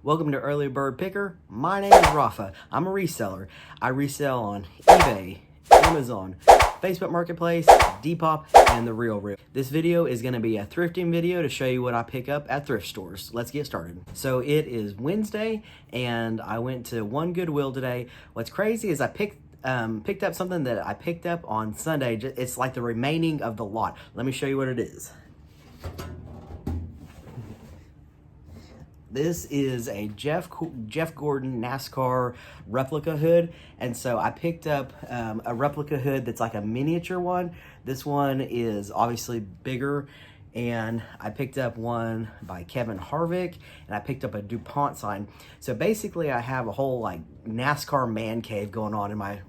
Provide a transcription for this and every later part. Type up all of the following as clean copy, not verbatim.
Welcome to Early Bird Picker. My name is Rafa. I'm a reseller. I resell on eBay, Amazon, Facebook Marketplace, Depop, and the reRUN. This video is going to be a thrifting video to show you what I pick up at thrift stores. Let's get started. So it is Wednesday, and I went to one Goodwill today. What's crazy is I picked up something that I picked up on Sunday. It's like the remaining of the lot. Let me show you what it is. This is a Jeff Gordon NASCAR replica hood, and so I picked up a replica hood that's like a miniature one. This one is obviously bigger, and I picked up one by Kevin Harvick, and I picked up a DuPont sign. So basically I have a whole like NASCAR man cave going on in my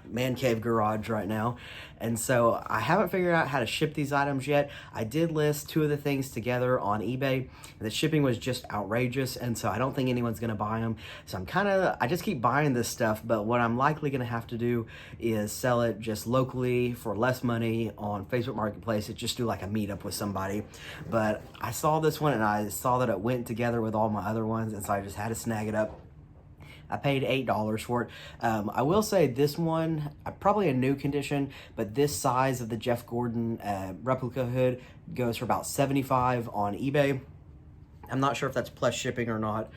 man cave garage right now, and so I haven't figured out how to ship these items yet. I did list two of the things together on eBay, and the shipping was just outrageous, and so I don't think anyone's gonna buy them. So I just keep buying this stuff, but what I'm likely gonna have to do is sell it just locally for less money on Facebook Marketplace. Just do like a meetup with somebody. But I saw this one and I saw that it went together with all my other ones, and so I just had to snag it up. I paid $8 for it. I will say this one, probably a new condition, but this size of the Jeff Gordon replica hood goes for about $75 on eBay. I'm not sure if that's plus shipping or not,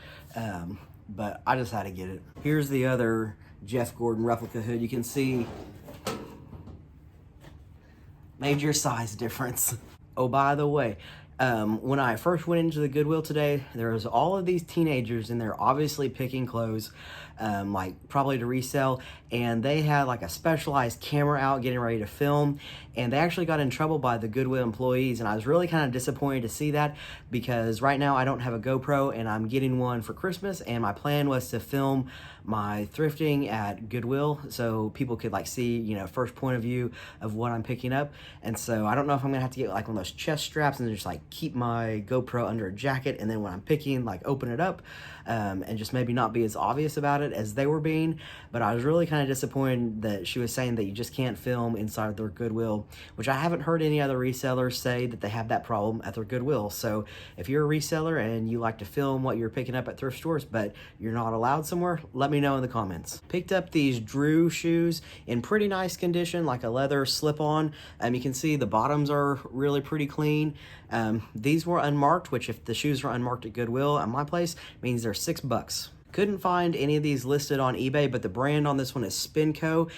but I just had to get it. Here's the other Jeff Gordon replica hood. You can see major size difference. Oh, by the way, when I first went into the Goodwill today, there was all of these teenagers in there obviously picking clothes, like probably to resell, and they had like a specialized camera out getting ready to film, and they actually got in trouble by the Goodwill employees, and I was really kind of disappointed to see that, because right now I don't have a GoPro and I'm getting one for Christmas, and my plan was to film my thrifting at Goodwill so people could like see, you know, first point of view of what I'm picking up. And so I don't know if I'm gonna have to get like one of those chest straps and just like keep my GoPro under a jacket, and then when I'm picking, like open it up, and just maybe not be as obvious about it as they were being. But I was really kind of disappointed that she was saying that you just can't film inside their Goodwill, which I haven't heard any other resellers say that they have that problem at their Goodwill. So if you're a reseller and you like to film what you're picking up at thrift stores but you're not allowed somewhere, let me know in the comments. Picked up these Drew shoes in pretty nice condition, like a leather slip-on. You can see the bottoms are really pretty clean. These were unmarked, which if the shoes are unmarked at Goodwill at my place means they're $6. Couldn't find any of these listed on eBay, but the brand on this one is Spinco.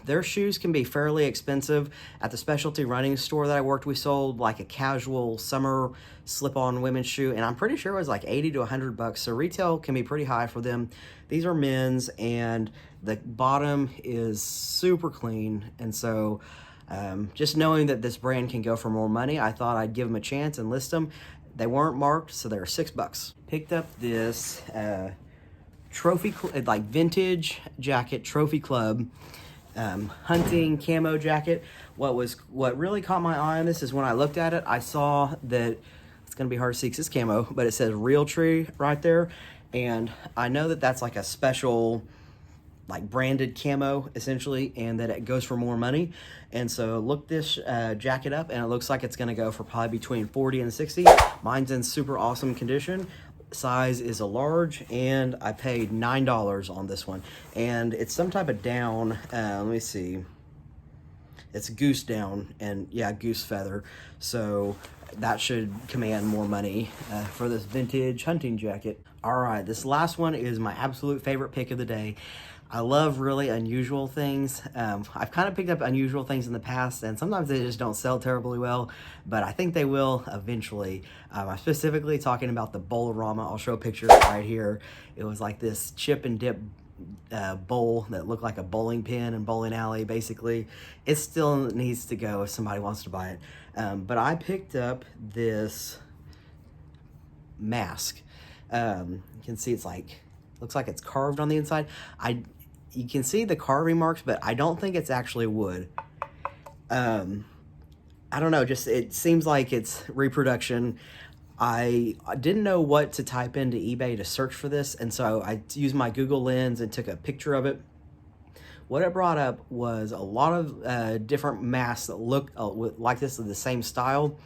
Their shoes can be fairly expensive. At the specialty running store that I worked, we sold like a casual summer slip-on women's shoe, and I'm pretty sure it was like 80 to 100 bucks. So retail can be pretty high for them. These are men's, and the bottom is super clean, and so just knowing that this brand can go for more money, I thought I'd give them a chance and list them. They weren't marked, so they were $6. Picked up this trophy, like vintage jacket, Trophy Club hunting camo jacket. What really caught my eye on this is when I looked at it, I saw that it's gonna be hard to see because it's camo, but it says Realtree right there, and I know that that's like a special, like branded camo essentially, and that it goes for more money. And so look this jacket up, and it looks like it's gonna go for probably between 40 and 60. Mine's in super awesome condition. Size is a large, and I paid $9 on this one, and it's some type of down. Let me see, it's goose down, and yeah, goose feather, so that should command more money for this vintage hunting jacket. All right, this last one is my absolute favorite pick of the day. I love really unusual things. I've kind of picked up unusual things in the past, and sometimes they just don't sell terribly well, but I think they will eventually. I'm specifically talking about the Bowl-O-Rama. I'll show a picture right here. It was like this chip and dip bowl that looked like a bowling pin and bowling alley, basically. It still needs to go if somebody wants to buy it. But I picked up this mask. You can see it's like, looks like it's carved on the inside. You can see the carving marks, but I don't think it's actually wood. I don't know, just it seems like it's reproduction. I didn't know what to type into eBay to search for this, and so I used my Google Lens and took a picture of it. What it brought up was a lot of different masks that look like this, of the same style.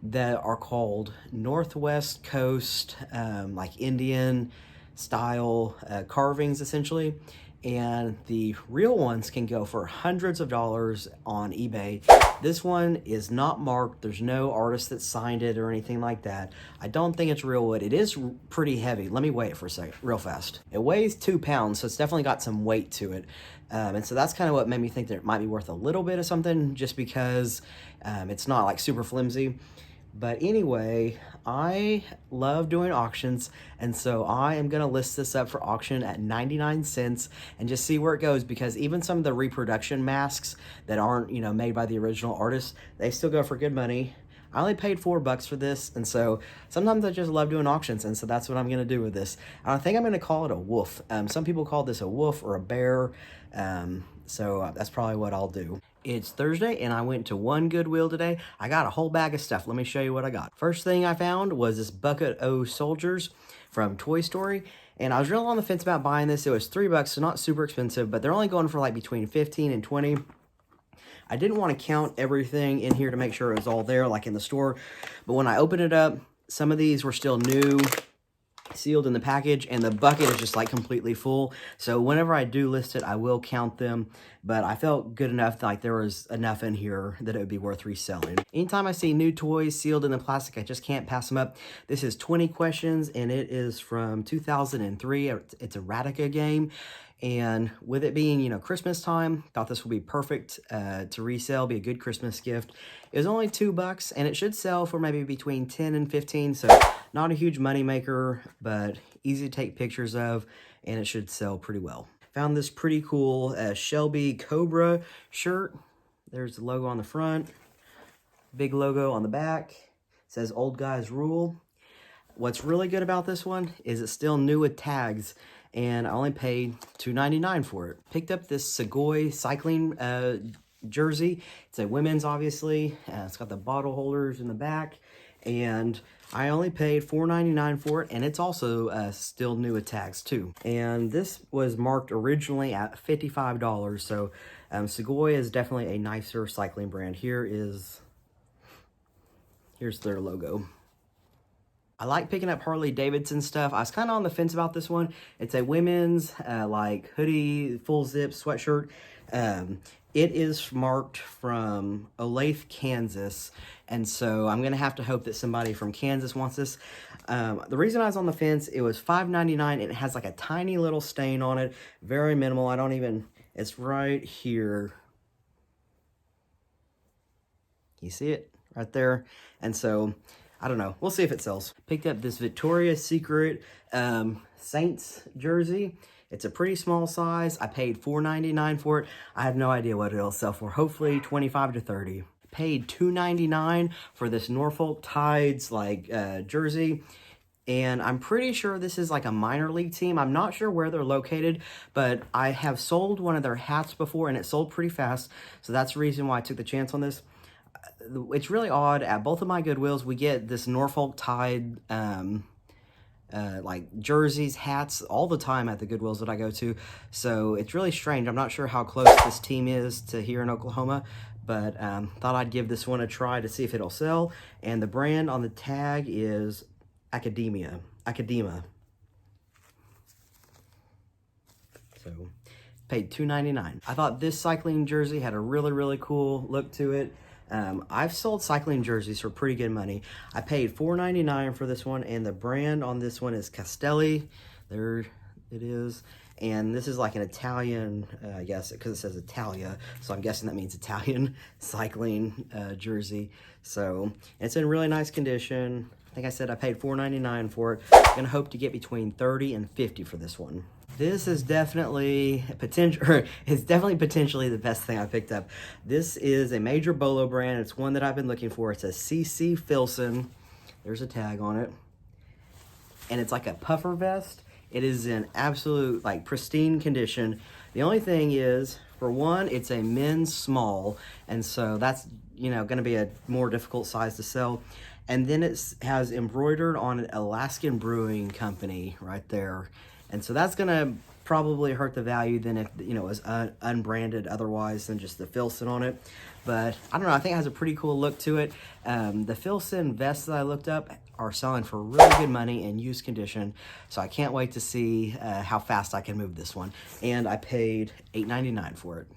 that are called Northwest Coast, like Indian style carvings essentially. And the real ones can go for hundreds of dollars on eBay. This one is not marked. There's no artist that signed it or anything like that. I don't think it's real wood. It is pretty heavy. Let me weigh it for a second, real fast. It weighs 2 pounds, so it's definitely got some weight to it. And so that's kind of what made me think that it might be worth a little bit of something, just because it's not like super flimsy. But anyway, I love doing auctions, and so I am gonna list this up for auction at 99 cents and just see where it goes, because even some of the reproduction masks that aren't, you know, made by the original artist, they still go for good money. I only paid $4 for this, and so sometimes I just love doing auctions, and so that's what I'm gonna do with this. I think I'm gonna call it a wolf. Some people call this a wolf or a bear, so that's probably what I'll do. It's Thursday, and I went to one Goodwill today. I got a whole bag of stuff. Let me show you what I got. First thing I found was this bucket o' soldiers from Toy Story, and I was real on the fence about buying this. It was $3, so not super expensive, but they're only going for like between 15 and 20. I didn't want to count everything in here to make sure it was all there like in the store, but when I opened it up, some of these were still new, sealed in the package, and the bucket is just like completely full. So whenever I do list it, I will count them, but I felt good enough, like there was enough in here that it would be worth reselling. Anytime I see new toys sealed in the plastic, I just can't pass them up. This is 20 questions, and it is from 2003. It's a Radica game. And with it being, you know, Christmas time, thought this would be perfect to resell, be a good Christmas gift. It was only $2, and it should sell for maybe between 10 and 15, so not a huge money maker, but easy to take pictures of, and it should sell pretty well. Found this pretty cool Shelby Cobra shirt. There's the logo on the front, big logo on the back. It says "Old Guys Rule." What's really good about this one is it's still new with tags, and I only paid $2.99 for it. Picked up this Segoy cycling jersey. It's a women's, obviously. It's got the bottle holders in the back, and I only paid $4.99 for it, and it's also still new with tags too. And this was marked originally at $55, so Segoy is definitely a nicer cycling brand. Here's their logo. I like picking up Harley Davidson stuff. I was kind of on the fence about this one. It's a women's like hoodie, full zip sweatshirt. It is marked from Olathe, Kansas, and so I'm gonna have to hope that somebody from Kansas wants this. The reason I was on the fence, it was $5.99, and it has like a tiny little stain on it, very minimal. It's right here. You see it right there? And so I don't know. We'll see if it sells. Picked up this Victoria's Secret Saints jersey. It's a pretty small size. I paid $4.99 for it. I have no idea what it'll sell for. Hopefully 25 to 30. Paid $2.99 for this Norfolk Tides jersey. And I'm pretty sure this is like a minor league team. I'm not sure where they're located, but I have sold one of their hats before, and it sold pretty fast. So that's the reason why I took the chance on this. It's really odd. At both of my Goodwills, we get this Norfolk Tide like jerseys, hats all the time at the Goodwills that I go to. So it's really strange. I'm not sure how close this team is to here in Oklahoma, but thought I'd give this one a try to see if it'll sell. And the brand on the tag is Academa. So paid $2.99. I thought this cycling jersey had a really, really cool look to it. I've sold cycling jerseys for pretty good money. I paid $4.99 for this one, and the brand on this one is Castelli. There it is. And this is like an Italian, I guess, because it says Italia, so I'm guessing that means Italian cycling jersey. So it's in really nice condition. I think I said I paid $4.99 for it. I'm gonna hope to get between 30 and 50 for this one. This is definitely potentially the best thing I picked up. This is a major bolo brand. It's one that I've been looking for. It's a CC Filson. There's a tag on it. And it's like a puffer vest. It is in absolute, like, pristine condition. The only thing is, for one, it's a men's small, and so that's, you know, going to be a more difficult size to sell. And then it has embroidered on an Alaskan Brewing Company right there. And so that's going to probably hurt the value than if, you know, it was unbranded otherwise than just the Filson on it. But I don't know, I think it has a pretty cool look to it. The Filson vests that I looked up are selling for really good money in used condition, so I can't wait to see how fast I can move this one. And I paid $8.99 for it.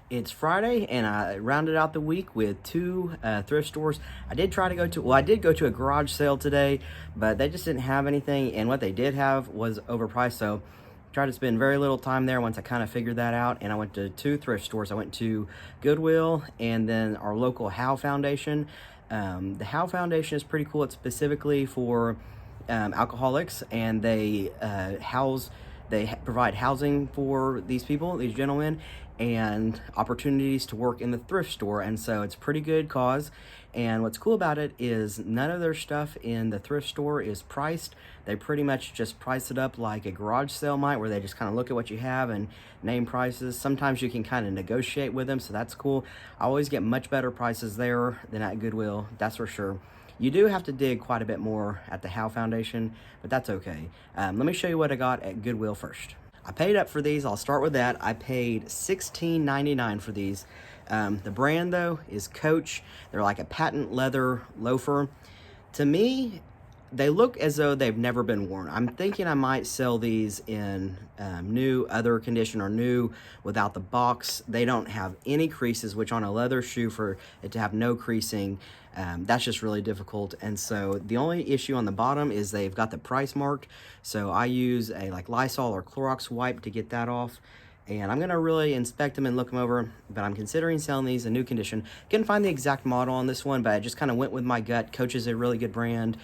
It's Friday, and I rounded out the week with 2 thrift stores. I did go to a garage sale today, but they just didn't have anything, and what they did have was overpriced, so I tried to spend very little time there once I kind of figured that out. And I went to 2 thrift stores. I went to Goodwill and then our local Howe Foundation. The Howe Foundation is pretty cool. It's specifically for alcoholics, and they provide housing for these people, these gentlemen, and opportunities to work in the thrift store. And so it's a pretty good cause. And what's cool about it is none of their stuff in the thrift store is priced. They pretty much just price it up like a garage sale might, where they just kind of look at what you have and name prices. Sometimes you can kind of negotiate with them, so that's cool. I always get much better prices there than at Goodwill, that's for sure. You do have to dig quite a bit more at the Howe Foundation, but that's okay. Let me show you what I got at Goodwill first. I paid up for these. I'll start with that. I paid $16.99 for these. The brand, though, is Coach. They're like a patent leather loafer. To me, they look as though they've never been worn. I'm thinking I might sell these in new, other condition, or new without the box. They don't have any creases, which on a leather shoe, for it to have no creasing, that's just really difficult. And so the only issue on the bottom is they've got the price marked. So I use a like Lysol or Clorox wipe to get that off. And I'm gonna really inspect them and look them over, but I'm considering selling these in new condition. Couldn't find the exact model on this one, but I just kind of went with my gut. Coach is a really good brand.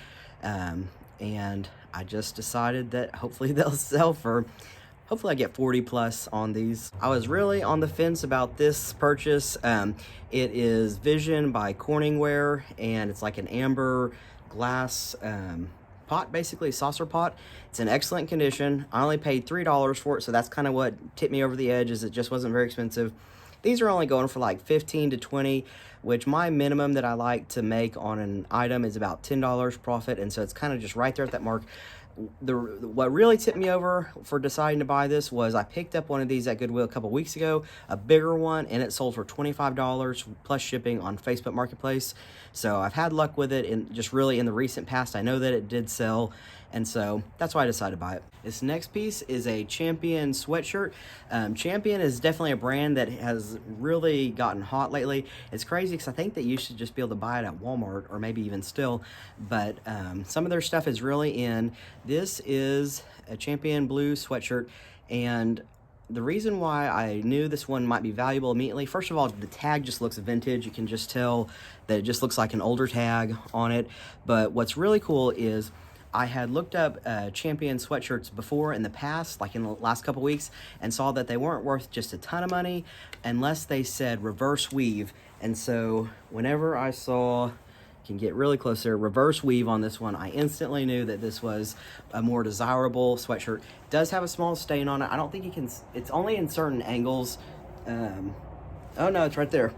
And I just decided that hopefully they'll sell for, hopefully I get 40 plus on these. I was really on the fence about this purchase. It is Vision by Corningware, and it's like an amber glass pot, basically saucer pot. It's in excellent condition. I only paid $3 for it, so that's kind of what tipped me over the edge, is it just wasn't very expensive. These are only going for like 15 to 20, which my minimum that I like to make on an item is about $10 profit, and so it's kind of just right there at that mark. What really tipped me over for deciding to buy this was I picked up one of these at Goodwill a couple weeks ago, a bigger one, and it sold for $25 plus shipping on Facebook Marketplace. So I've had luck with it, and just really in the recent past, I know that it did sell, and so that's why I decided to buy it. This next piece is a Champion sweatshirt. Champion is definitely a brand that has really gotten hot lately. It's crazy because I think that you should just be able to buy it at Walmart, or maybe even still, but some of their stuff is really in. This is a Champion blue sweatshirt, and the reason why I knew this one might be valuable immediately, first of all, the tag just looks vintage. You can just tell that it just looks like an older tag on it. But what's really cool is I had looked up Champion sweatshirts before in the past, like in the last couple weeks, and saw that they weren't worth just a ton of money unless they said reverse weave. And so whenever I saw, can get really close there, reverse weave on this one, I instantly knew that this was a more desirable sweatshirt. It does have a small stain on it. I don't think you can, it's only in certain angles. Oh no, it's right there.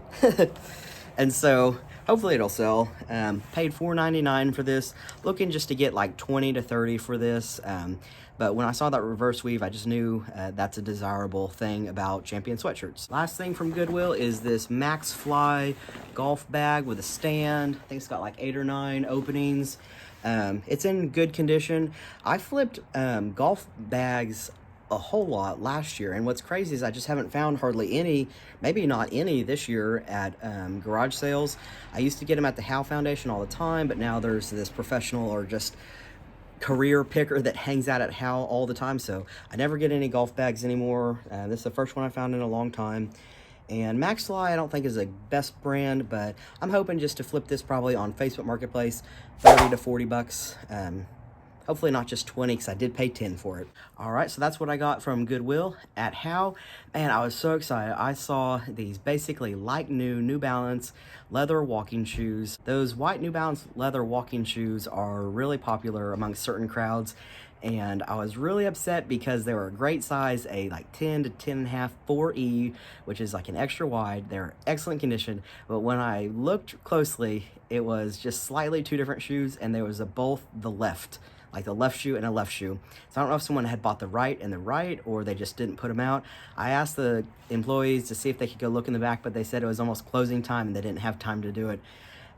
And so hopefully it'll sell. Paid $4.99 for this, looking just to get like 20 to 30 for this. But when I saw that reverse weave, I just knew that's a desirable thing about Champion sweatshirts. Last thing from Goodwill is this Max Fly golf bag with a stand. I think it's got like 8 or 9 openings. It's in good condition. I flipped golf bags a whole lot last year, and what's crazy is I just haven't found hardly any, maybe not any this year at garage sales. I used to get them at the Howe Foundation all the time, but now there's this professional or just career picker that hangs out at Howe all the time, so I never get any golf bags anymore. This is the first one I found in a long time. And Max Fly I don't think is the best brand, but I'm hoping just to flip this probably on Facebook Marketplace, 30 to 40 bucks. Hopefully not just 20, because I did pay 10 for it. All right, so that's what I got from Goodwill at Howe. Man, I was so excited. I saw these basically like New Balance leather walking shoes. Those white New Balance leather walking shoes are really popular among certain crowds. And I was really upset because they were a great size, a like 10 to 10.5 4E, which is like an extra wide. They're excellent condition, but when I looked closely, it was just slightly 2 different shoes, and there was both the left. like the left shoe and a left shoe. So I don't know if someone had bought the right and the right, or they just didn't put them out. I asked the employees to see if they could go look in the back, but they said it was almost closing time and they didn't have time to do it.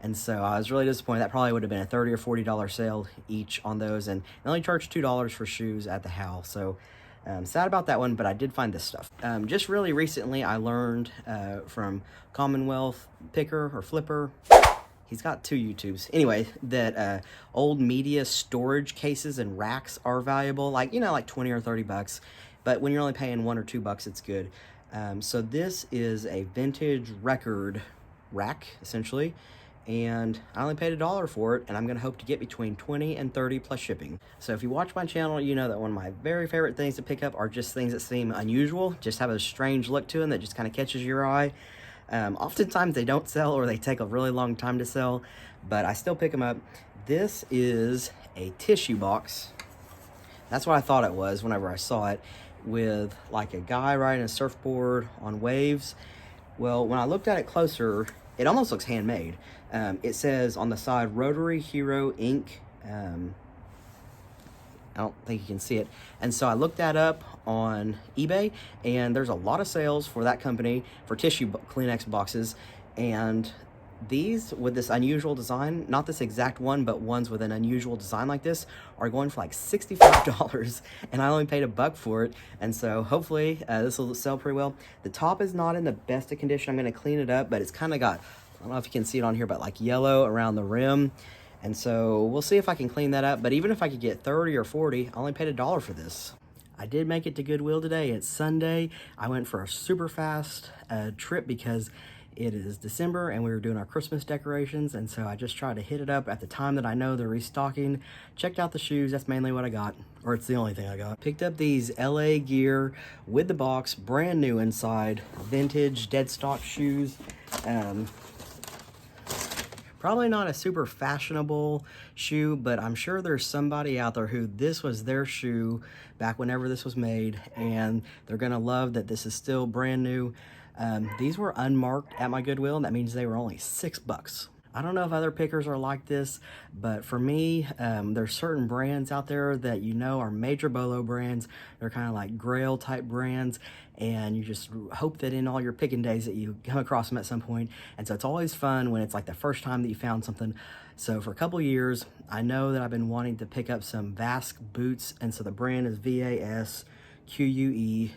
And so I was really disappointed. That probably would have been a $30 or $40 sale each on those, and they only charged $2 for shoes at the house. So sad about that one, but I did find this stuff. Just really recently, I learned from Commonwealth Picker or Flipper. He's got 2 YouTubes. Anyway, that old media storage cases and racks are valuable, like, you know, like 20 or 30 bucks. But when you're only paying $1 or $2, it's good. So this is a vintage record rack, essentially. And I only paid $1 for it, and I'm gonna hope to get between 20 and 30 plus shipping. So if you watch my channel, you know that one of my very favorite things to pick up are just things that seem unusual, just have a strange look to them that just kind of catches your eye. Oftentimes they don't sell, or they take a really long time to sell, but I still pick them up. This is a tissue box. That's what I thought it was whenever I saw it, with like a guy riding a surfboard on waves. Well, when I looked at it closer, it almost looks handmade. It says on the side, Rotary Hero Inc. I don't think you can see it. And so I looked that up on eBay, and there's a lot of sales for that company for tissue Kleenex boxes. And these with this unusual design, not this exact one, but ones with an unusual design like this, are going for like $65, and I only paid $1 for it. And so hopefully this will sell pretty well. The top is not in the best of condition. I'm going to clean it up, but it's kind of got, I don't know if you can see it on here, but like yellow around the rim. And so we'll see if I can clean that up. But even if I could get 30 or 40, I only paid $1 for this. I did make it to Goodwill today. It's Sunday. I went for a super fast trip because it is December and we were doing our Christmas decorations, and so I just tried to hit it up at the time that I know they're restocking. Checked out the shoes. That's mainly what I got, or it's the only thing I got. Picked up these LA Gear with the box, brand new inside, vintage dead stock shoes. Probably not a super fashionable shoe, but I'm sure there's somebody out there who this was their shoe back whenever this was made, and they're gonna love that this is still brand new. These were unmarked at my Goodwill, and that means they were only $6. I don't know if other pickers are like this, but for me, there's certain brands out there that you know are major bolo brands. They're kind of like grail type brands, and you just hope that in all your picking days that you come across them at some point. And so it's always fun when it's like the first time that you found something. So for a couple years, I know that I've been wanting to pick up some Vask boots, and so the brand is VASQUE.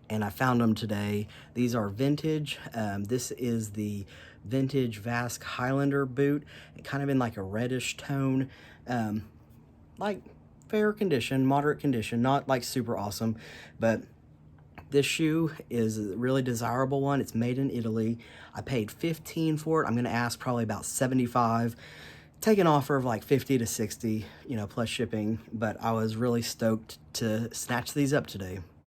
And I found them today. These are vintage. This is the vintage Vask Highlander boot, kind of in like a reddish tone, like fair condition, moderate condition, not like super awesome, but this shoe is a really desirable one. It's made in Italy. I paid $15 for it. I'm gonna ask probably about $75. Take an offer of like 50 to 60, you know, plus shipping, but I was really stoked to snatch these up today.